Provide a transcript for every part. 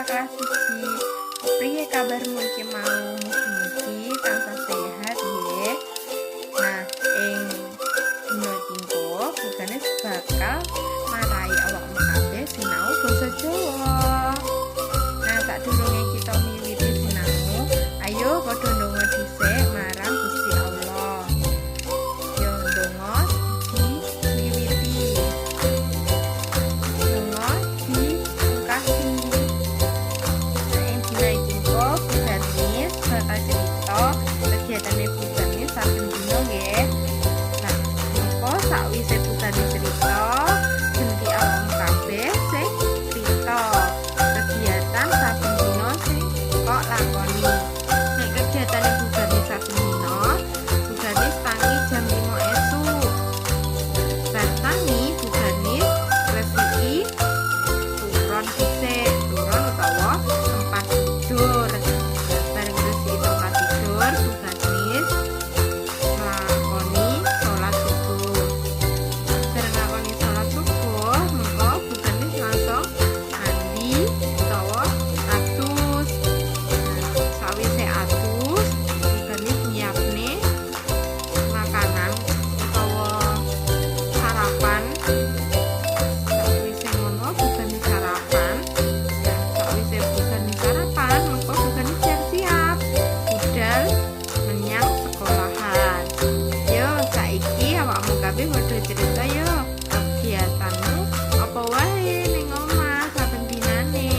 bocah kelas 1. Kepriye kabarmu iki mau? Mugi-mugi tansah sehat nggih. Nah, ing dina iki bugane bakal marai awakmu kabeh sinau basa Jawa. Nah, sadurunge kita miwiti sinau, ayo padha ndonga dhisik marang Gusti Allah. Yo ndonga diwiwiti. Ndonga dipungkasi. Nah, ing dina iki Bugarnis bakal cerita kegiatane Bugarnis saben dina nggih. Nah, mengko sakwise Bugarnis cerita, ganti awakmu kabeh sing cerita kegiatan saben dina sing kok lakoni. Nek kegiatane Bugarnis saben dina, Bugarnis tangi jam 5 esuk. Bar tangi Bugarnis resiki turun dhisik, turun utawa tempat tidur. Bareng resiki tempat tidur, Bugarnis nglakoni sholat subuh. Bareng nglakoni sholat subuh, mengko Bugarnis langsung mandi utawa atus. Sawise atus, Bugarnis nyiapne makanan utawa sarapan. Sawise ngono Bugarnis sarapan. Sawise Bugarnis sarapan, mengko Bugarnis siap-siap budal menyang sekolahan. Yo, saiki awakmu kabeh padha cerita yo kegiatanmu apa wae ning omah saben dinane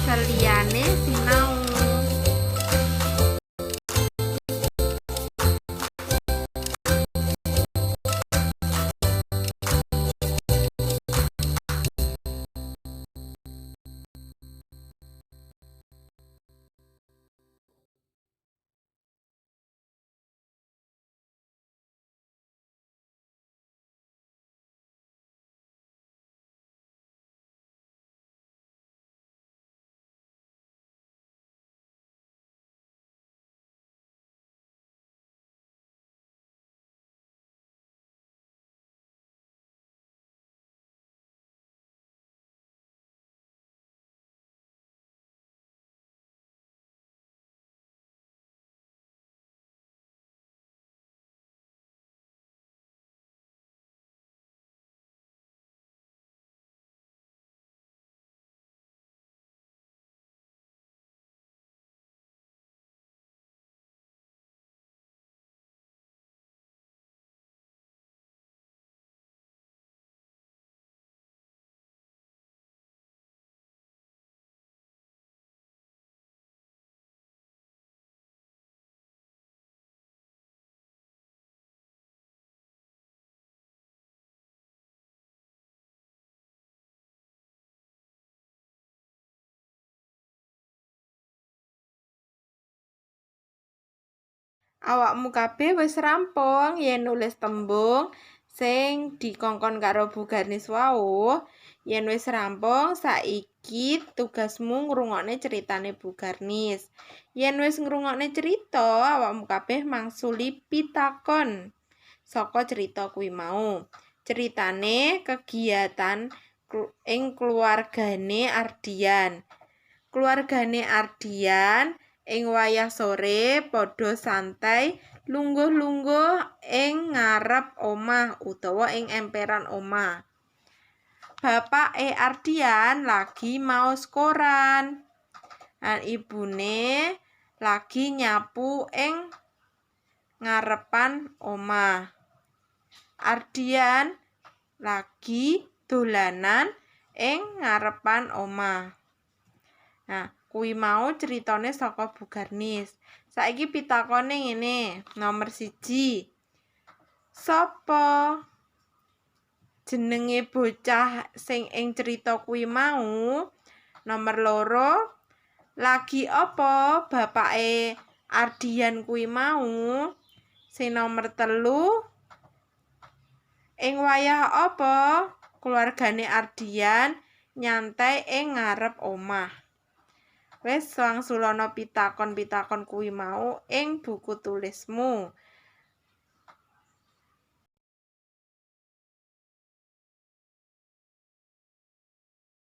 seliyane sinau. Awakmu kabeh wis rampung yen nulis tembung sing dikongkon karo Bugarnis wau. Yen wis rampung, saiki tugasmu ngrungokne ceritane Bugarnis. Yen wis ngrungokne cerita, awakmu kabeh mangsuli pitakon saka cerita kuwi mau. Ceritane kegiatan ing keluargane Ardian. Keluargane Ardian ing wayah sore padha santai lungguh-lungguh ing ngarep omah utawa ing emperan omah. Bapake Ardian lagi maos koran. Lan ibune lagi nyapu ing ngarepan omah. Ardian lagi dolanan ing ngarepan omah. Nah, kuwi mau ceritane saka Bugarnis. Saiki pitakone ngene. Nomor 1. Sopo jenenge bocah sing ing cerita kuwi mau? Nomor 2. Lagi apa bapake Ardian kuwi mau? Sing nomor 3. Ing wayah apa keluargane Ardian nyantai ing ngarep omah? Wis wangsulana pitakon-pitakon kuwi mau ing buku tulismu.